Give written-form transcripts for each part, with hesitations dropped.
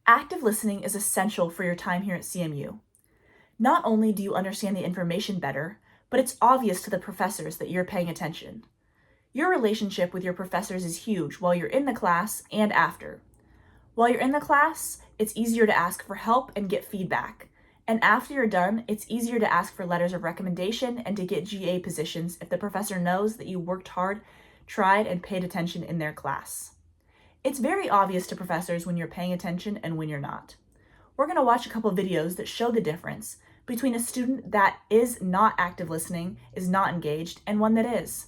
Active listening is essential for your time here at CMU. Not only do you understand the information better, but it's obvious to the professors that you're paying attention. Your relationship with your professors is huge while you're in the class and after. While you're in the class, it's easier to ask for help and get feedback. And after you're done, it's easier to ask for letters of recommendation and to get GA positions if the professor knows that you worked hard, tried, and paid attention in their class. It's very obvious to professors when you're paying attention and when you're not. We're going to watch a couple videos that show the difference between a student that is not active listening, is not engaged, and one that is.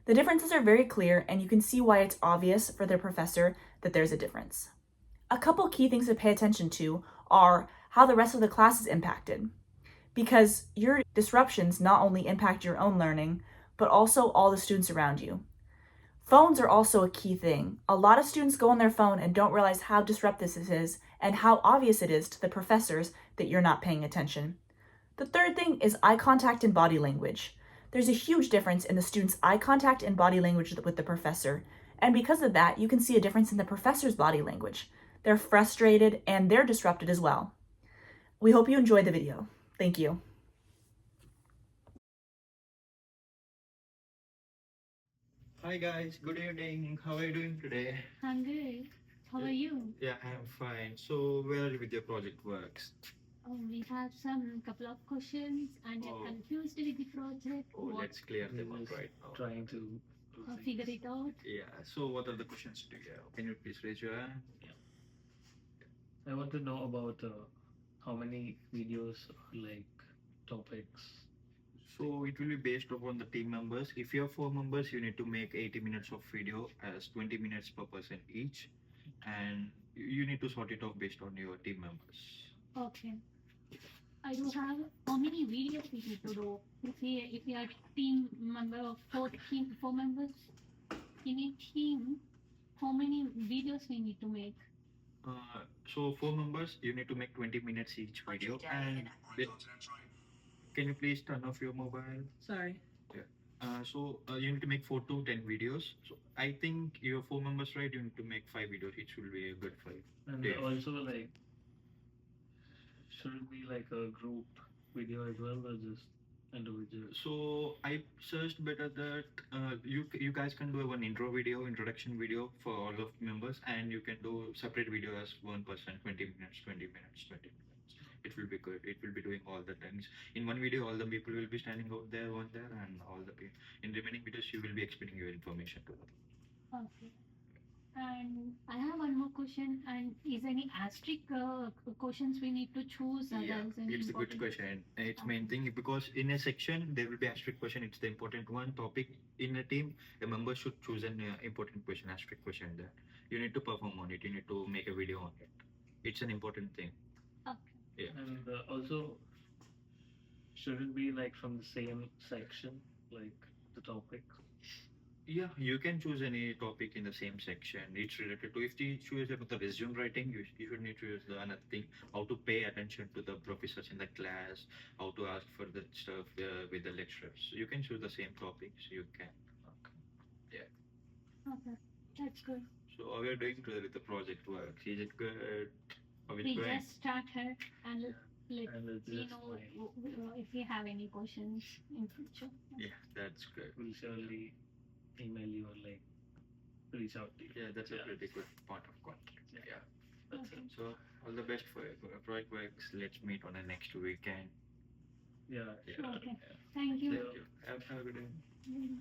The differences are very clear, and you can see why it's obvious for their professor that there's a difference. A couple key things to pay attention to are how the rest of the class is impacted, because your disruptions not only impact your own learning, but also all the students around you. Phones are also a key thing. A lot of students go on their phone and don't realize how disruptive this is and how obvious it is to the professors that you're not paying attention. The third thing is eye contact and body language. There's a huge difference in the student's eye contact and body language with the professor, and because of that, you can see a difference in the professor's body language. They're frustrated and they're disrupted as well. We hope you enjoyed the video. Thank you. Hi guys, good evening. How are you doing today? I'm good. How are you? Yeah, I'm fine. So, where are you with your project works? Oh, we have some couple of questions and you're Oh, confused with the project. oh, let's clear them up right now. Trying to Figure it out. Yeah, so what are the questions do you have? Can you please raise your hand? I want to know about how many videos like topics. So, it will be based upon the team members. If you have 4 members, you need to make 80 minutes of video as 20 minutes per person each, and you need to sort it out based on your team members. Okay. I do have how many videos we need to do? If we are team member of four members in a team, how many videos we need to make? So 4 members, you need to make 20 minutes each video. And can you please turn off your mobile? Sorry. Yeah. So you need to make 4 to 10 videos. So I think you have 4 members, right? You need to make 5 videos. It should be a good 5. And Yeah. also like should it be like a group video as well or just individual? So I searched better that you guys can do one introduction video for all of members, and you can do separate video as one person, 20 minutes, 20 minutes, 20 minutes. It will be good. It will be doing all the things. In one video, all the people will be standing out there, one there, and all the people. In remaining videos, you will be explaining your information to them. Okay. And I have one more question. And is any asterisk questions we need to choose? Yeah, it's a good question. It's main thing because in a section there will be asterisk question. It's the important one topic in a team. A member should choose an important question, asterisk question. There, you need to perform on it. You need to make a video on it. It's an important thing. Okay. Yeah. And also should it be like from the same section, like the topic? Yeah, you can choose any topic in the same section. It's related to if you choose about the resume writing, you should need to use the another thing how to pay attention to the professors in the class, how to ask for the stuff with the lecturers. You can choose the same topics. You can. Okay. Yeah. Okay. That's good. So how are you doing today with the project work? Is it good? How is We it going? just started and let And it's me just know fine. if you have any questions in future. Yeah, that's good. We'll surely email you or like reach out to you. Yeah, that's a pretty good point of contact. Yeah. That's Okay. it. So all the best for your project works. Let's meet on the next weekend. Yeah. Yeah. Sure, okay. Yeah. Thank you. Thank you. Have a good day. Mm.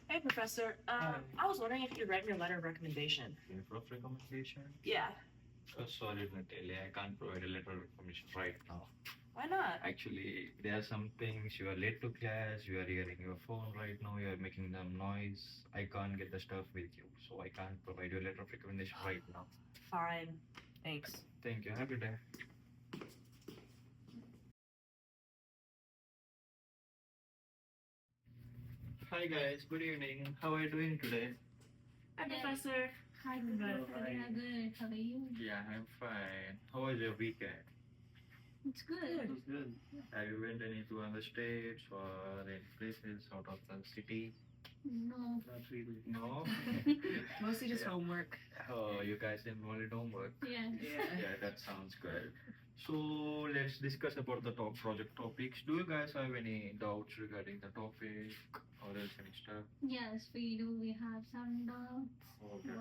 Hey, Professor. I was wondering if you read your letter of recommendation. Letter of recommendation? Yeah. Oh, sorry, Natalie. I can't provide a letter of recommendation right now. Why not? Actually, there are some things. You are late to class. You are hearing your phone right now. You are making them noise. I can't get the stuff with you, so I can't provide you a letter of recommendation right now. Fine. Thanks. Thank you. Have a good day. Hi guys. Good evening. How are you doing today? Hi, Yeah. Professor. Hi, Hello, Professor. hi. We are good. How are you? Yeah, I'm fine. How was your weekend? It's good. It was good. have you went any to other states or any places out of the city? No. Not really. No. Mostly just Yeah. homework. Oh, you guys involved in homework. Yes. Yeah, that sounds good. So let's discuss about the top project topics. Do you guys have any doubts regarding the topic or else any stuff? Yes, we do. We have some doubts. Okay.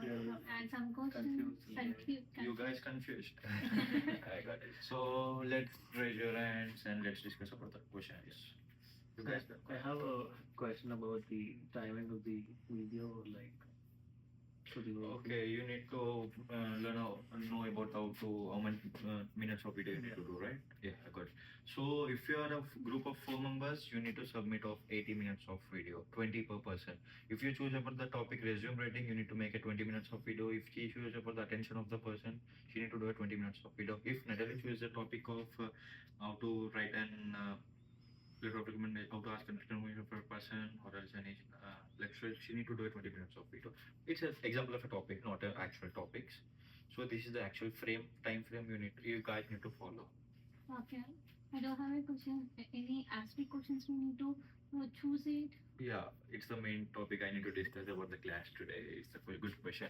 And some questions. Confused. You guys confused. I got it. So let's raise your hands and let's discuss about the questions. You guys got I have a question about the timing of the video, like for the Okay, you need to know about how many minutes of video you need to do, right? Yeah, I got it. So if you are a group of 4 members, you need to submit of 80 minutes of video, 20 per person. If you choose about the topic resume writing, you need to make a 20 minutes of video. If she chooses about the attention of the person, she need to do a 20 minutes of video. If Natalie chooses the topic of how to write an letter of recommendation, how to ask a recommendation for a person or else any lecture, she need to do a 20 minutes of video. It's an example of a topic, not an actual topics. So this is the actual time frame you guys need to follow. Okay. I don't have a question. Any aspect questions we need to choose it? Yeah, it's the main topic I need to discuss about the class today. It's a good question.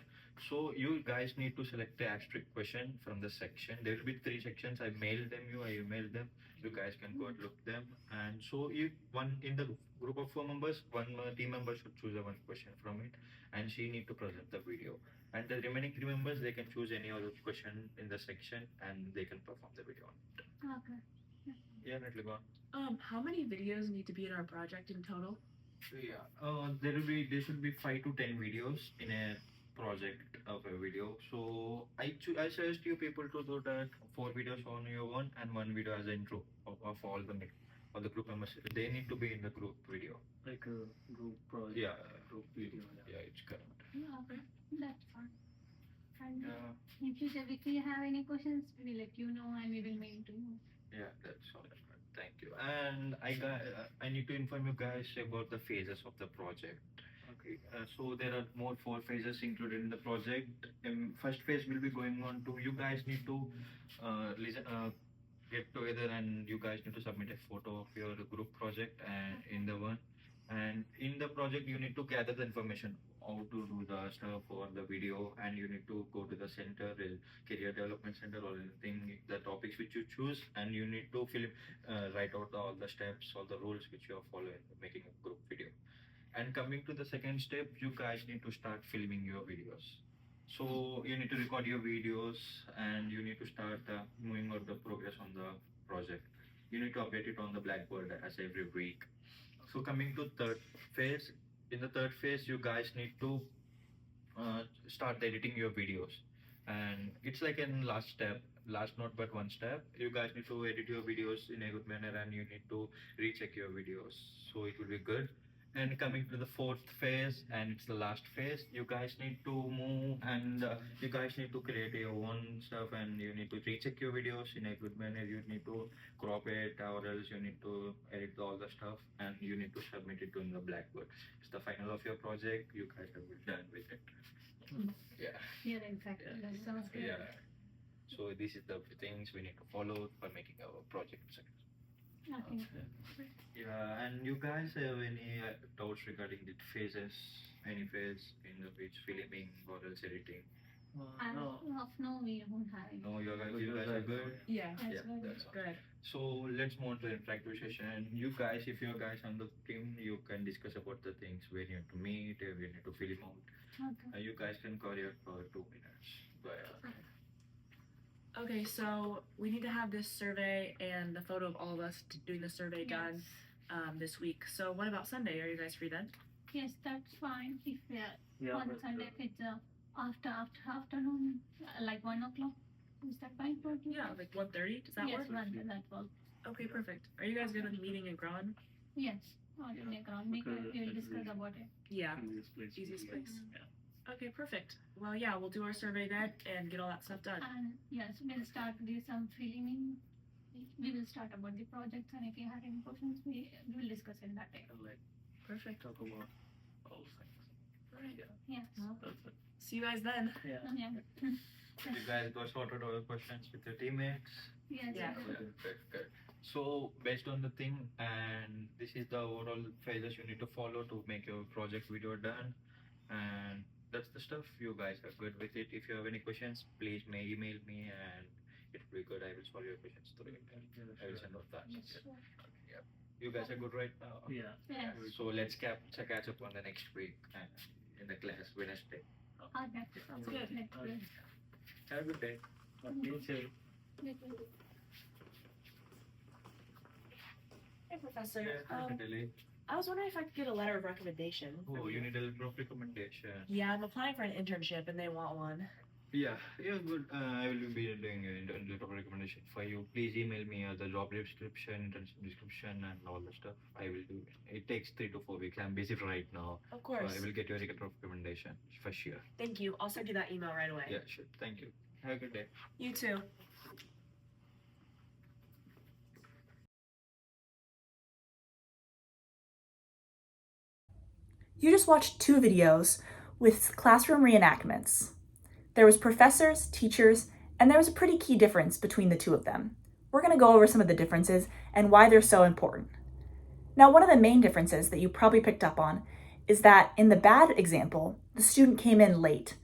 So you guys need to select the asterisk question from the section. There will be 3 sections. I mailed them you, I emailed them. You guys can go and look them. And so you one in the group of 4 members, one team member should choose a one question from it, and she need to present the video. And the remaining 3 members, they can choose any other question in the section and they can perform the video on it. Okay. Yeah, Natalie, go on. How many videos need to be in our project in total? Yeah, there should be 5 to 10 videos in a project of a video. So I suggest you people to do that 4 videos on your one and 1 video as an intro of all the group members. They need to be in the group video. like a group project. Yeah. Group video. Yeah, it's correct. Yeah, okay. That's fine. And Yeah, in future, if we have any questions, we'll let you know and we will mail to you. yeah, that's all. Thank you. And I need to inform you guys about the phases of the project. Okay, so there are more 4 phases included in the project. First phase will be going on to you guys need to get together and you guys need to submit a photo of your group project and in the one. And in the project, you need to gather the information how to do the stuff or the video, and you need to go to the center, career development center or anything, the topics which you choose, and you need to write out all the steps, all the rules which you are following, making a group video. And coming to the second step, you guys need to start filming your videos. So you need to record your videos and you need to start moving out the progress on the project. You need to update it on the Blackboard as every week. So coming to third phase, in the third phase, you guys need to start editing your videos. And it's like in last step, last not but one step. You guys need to edit your videos in a good manner and you need to recheck your videos. So it will be good. And coming to the fourth phase, and it's the last phase, you guys need to move and you guys need to create your own stuff and you need to recheck your videos in a good manner. You need to crop it or else you need to edit all the stuff and you need to submit it to the Blackboard. It's the final of your project. You guys have been done with it. Yeah. Yeah, exactly. That sounds good. Yeah. So this is the things we need to follow for making our project successful. Okay. Yeah, and you guys have any doubts regarding the phases? Any phase in which filming or else editing? As No. of now, we don't have any. No, you guys are good. Yeah, That's Yeah, good. that's all. good. So let's move on to the interactive session. You guys, if you guys on the team, you can discuss about the things where you need to meet, where you need to film out. Okay. You guys can call here for 2 minutes. But, Okay, so we need to have this survey and the photo of all of us doing the survey done this week. So what about Sunday? Are you guys free then? Yes, that's fine. If we are Yeah, on but, Sunday, if it's afternoon, like 1 o'clock, is that fine for you? Yeah, like 1:30. Does that yes, work? that works. Okay, perfect. Are you guys good with meeting in Groen? Yes. On the ground, we Because will it's discuss the- about it. Yeah. Easiest place. to Easiest be. place. Yeah. Okay, perfect. Well, yeah, we'll do our survey then and get all that stuff done. And yes, we'll start with some filming. We will start about the projects, and if you have any questions, we will discuss in that day. And like Perfect. talk about all things. Right. Yes. That's it. See you guys then. Yeah. Yeah. you guys got sorted all your questions with your teammates? Yes. Yeah. Good, good. So based on the thing, and this is the overall phases you need to follow to make your project video done, and that's the stuff. You guys are good with it. If you have any questions, please may email me, and it will be good. I will solve your questions through email. I will send out that. Yeah. You guys are good right now. Yeah. Yes. So let's catch up on the next week and in the class Wednesday. Okay. Sounds good. Have a good day. You too. Hey, Professor. Natalie. I was wondering if I could get a letter of recommendation. Oh, from you need a letter of recommendation. Yeah, I'm applying for an internship and they want one. Yeah, good. I will be doing a letter of recommendation for you. Please email me the job description, internship description, and all the stuff. I will do it. It takes 3 to 4 weeks. I'm busy right now. Of So course. I will get you a letter of recommendation for sure. Thank you. I'll send you that email right away. Yeah, sure. Thank you. Have a good day. You too. You just watched 2 videos with classroom reenactments. There was professors, teachers, and there was a pretty key difference between the 2 of them. We're going to go over some of the differences and why they're so important. Now, one of the main differences that you probably picked up on is that in the bad example, the student came in late,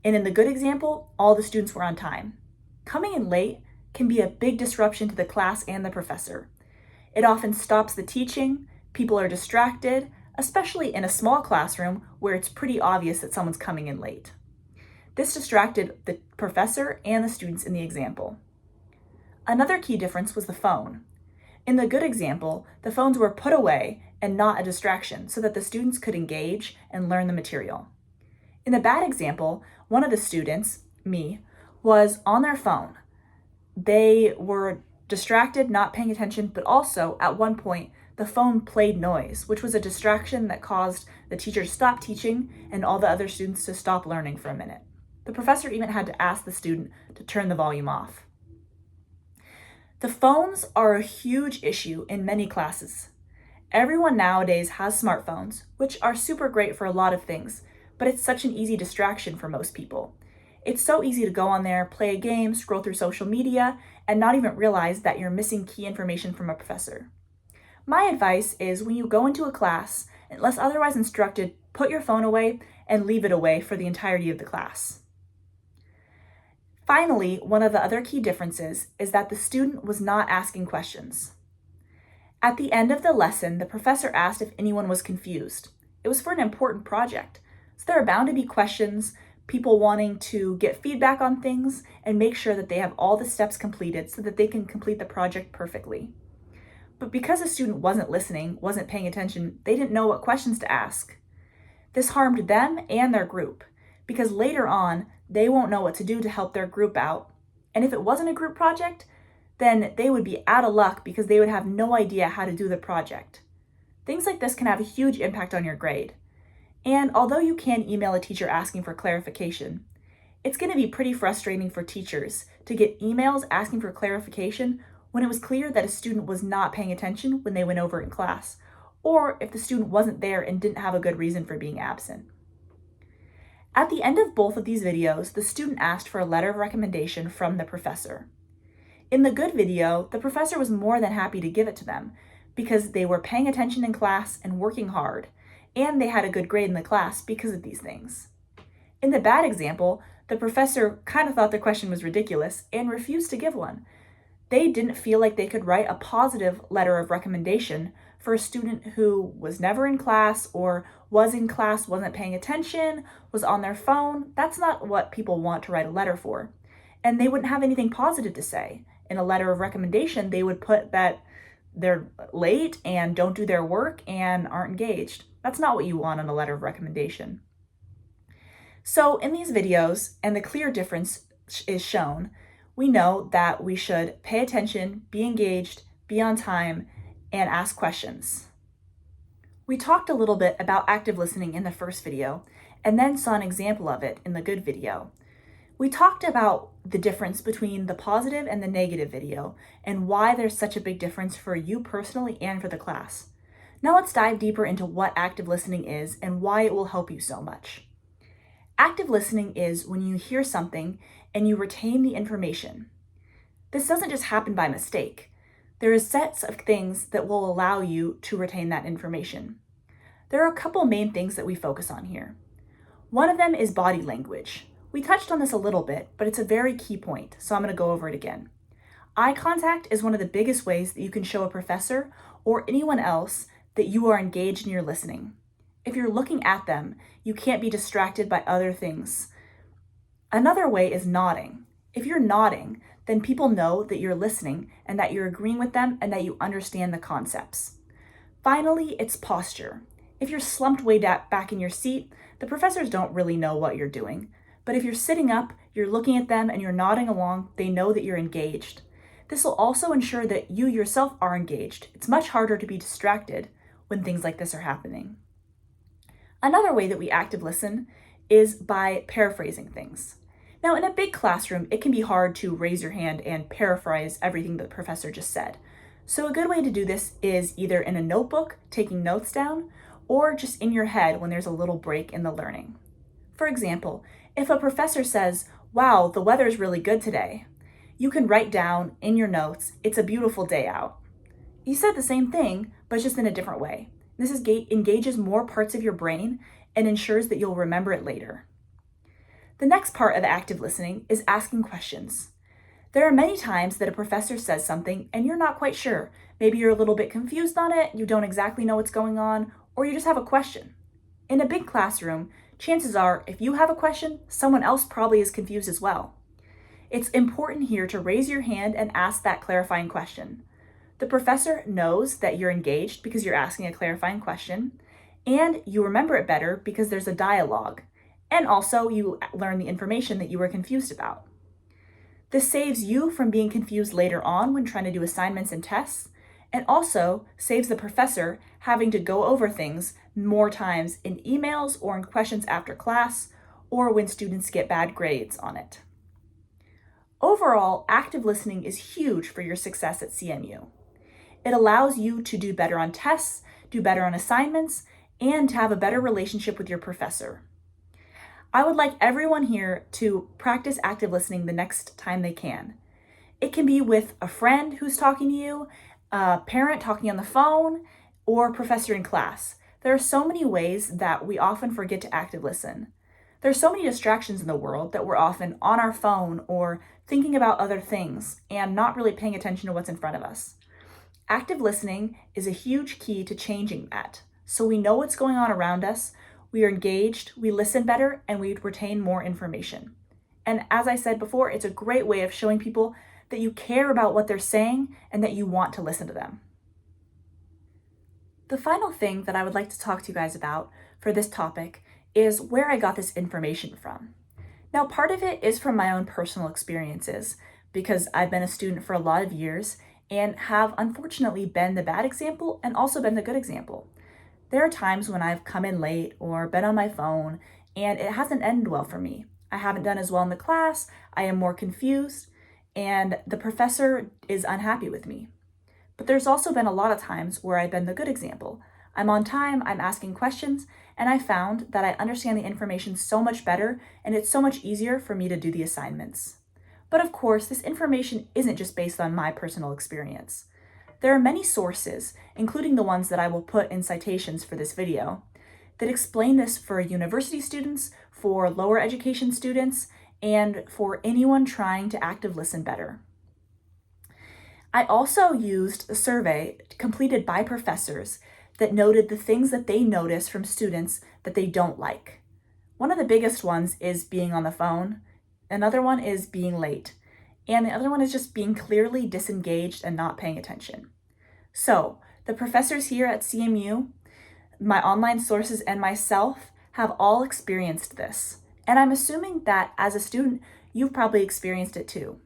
and in the good example, all the students were on time. Coming in late can be a big disruption to the class and the professor. It often stops the teaching, people are distracted, especially in a small classroom where it's pretty obvious that someone's coming in late. This distracted the professor and the students in the example. Another key difference was the phone. In the good example, the phones were put away and not a distraction so that the students could engage and learn the material. In the bad example, one of the students, me, was on their phone. They were distracted, not paying attention, but also at one point, the phone played noise, which was a distraction that caused the teacher to stop teaching and all the other students to stop learning for a minute. The professor even had to ask the student to turn the volume off. The phones are a huge issue in many classes. Everyone nowadays has smartphones, which are super great for a lot of things, but it's such an easy distraction for most people. It's so easy to go on there, play a game, scroll through social media, and not even realize that you're missing key information from a professor. My advice is when you go into a class, unless otherwise instructed, put your phone away and leave it away for the entirety of the class. Finally, one of the other key differences is that the student was not asking questions. At the end of the lesson, the professor asked if anyone was confused. It was for an important project, so there are bound to be questions, people wanting to get feedback on things, and make sure that they have all the steps completed so that they can complete the project perfectly. But because a student wasn't listening, wasn't paying attention, they didn't know what questions to ask. This harmed them and their group, because later on, they won't know what to do to help their group out. And if it wasn't a group project, then they would be out of luck because they would have no idea how to do the project. Things like this can have a huge impact on your grade. And although you can email a teacher asking for clarification, it's going to be pretty frustrating for teachers to get emails asking for clarification when it was clear that a student was not paying attention when they went over in class, or if the student wasn't there and didn't have a good reason for being absent. At the end of both of these videos, the student asked for a letter of recommendation from the professor. In the good video, the professor was more than happy to give it to them because they were paying attention in class and working hard, and they had a good grade in the class because of these things. In the bad example, the professor kind of thought the question was ridiculous and refused to give one. They didn't feel like they could write a positive letter of recommendation for a student who was never in class or was in class, wasn't paying attention, was on their phone. That's not what people want to write a letter for. And they wouldn't have anything positive to say. In a letter of recommendation, they would put that they're late and don't do their work and aren't engaged. That's not what you want on a letter of recommendation. So in these videos, and the clear difference is shown, we know that we should pay attention, be engaged, be on time, and ask questions. We talked a little bit about active listening in the first video, and then saw an example of it in the good video. We talked about the difference between the positive and the negative video, and why there's such a big difference for you personally and for the class. Now let's dive deeper into what active listening is and why it will help you so much. Active listening is when you hear something and you retain the information. This doesn't just happen by mistake. There is sets of things that will allow you to retain that information. There are a couple main things that we focus on here. One of them is body language. We touched on this a little bit, but it's a very key point, so I'm going to go over it again. Eye contact is one of the biggest ways that you can show a professor or anyone else that you are engaged in your listening. If you're looking at them, you can't be distracted by other things. Another way is nodding. If you're nodding, then people know that you're listening and that you're agreeing with them and that you understand the concepts. Finally, it's posture. If you're slumped way back in your seat, the professors don't really know what you're doing. But if you're sitting up, you're looking at them and you're nodding along, they know that you're engaged. This will also ensure that you yourself are engaged. It's much harder to be distracted when things like this are happening. Another way that we active listen is by paraphrasing things. Now, in a big classroom, it can be hard to raise your hand and paraphrase everything that the professor just said. So a good way to do this is either in a notebook, taking notes down, or just in your head when there's a little break in the learning. For example, if a professor says, "Wow, the weather's really good today," you can write down in your notes, "It's a beautiful day out." You said the same thing, but just in a different way. This engages more parts of your brain and ensures that you'll remember it later. The next part of active listening is asking questions. There are many times that a professor says something and you're not quite sure. Maybe you're a little bit confused on it, you don't exactly know what's going on, or you just have a question. In a big classroom, chances are if you have a question, someone else probably is confused as well. It's important here to raise your hand and ask that clarifying question. The professor knows that you're engaged because you're asking a clarifying question, and you remember it better because there's a dialogue, and also you learn the information that you were confused about. This saves you from being confused later on when trying to do assignments and tests, and also saves the professor having to go over things more times in emails or in questions after class, or when students get bad grades on it. Overall, active listening is huge for your success at CMU. It allows you to do better on tests, do better on assignments, and to have a better relationship with your professor. I would like everyone here to practice active listening the next time they can. It can be with a friend who's talking to you, a parent talking on the phone, or a professor in class. There are so many ways that we often forget to active listen. There are so many distractions in the world that we're often on our phone or thinking about other things and not really paying attention to what's in front of us. Active listening is a huge key to changing that. So we know what's going on around us, we are engaged, we listen better, and we retain more information. And as I said before, it's a great way of showing people that you care about what they're saying and that you want to listen to them. The final thing that I would like to talk to you guys about for this topic is where I got this information from. Now, part of it is from my own personal experiences because I've been a student for a lot of years and have unfortunately been the bad example and also been the good example. There are times when I've come in late or been on my phone and it hasn't ended well for me. I haven't done as well in the class, I am more confused, and the professor is unhappy with me. But there's also been a lot of times where I've been the good example. I'm on time, I'm asking questions, and I found that I understand the information so much better and it's so much easier for me to do the assignments. But of course, this information isn't just based on my personal experience. There are many sources, including the ones that I will put in citations for this video, that explain this for university students, for lower education students, and for anyone trying to active listen better. I also used a survey completed by professors that noted the things that they notice from students that they don't like. One of the biggest ones is being on the phone, another one is being late, and the other one is just being clearly disengaged and not paying attention. So, the professors here at CMU, my online sources, and myself have all experienced this. And I'm assuming that as a student, you've probably experienced it too.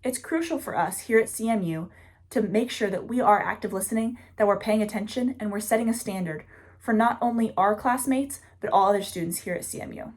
It's crucial for us here at CMU to make sure that we are active listening, that we're paying attention, and we're setting a standard for not only our classmates, but all other students here at CMU.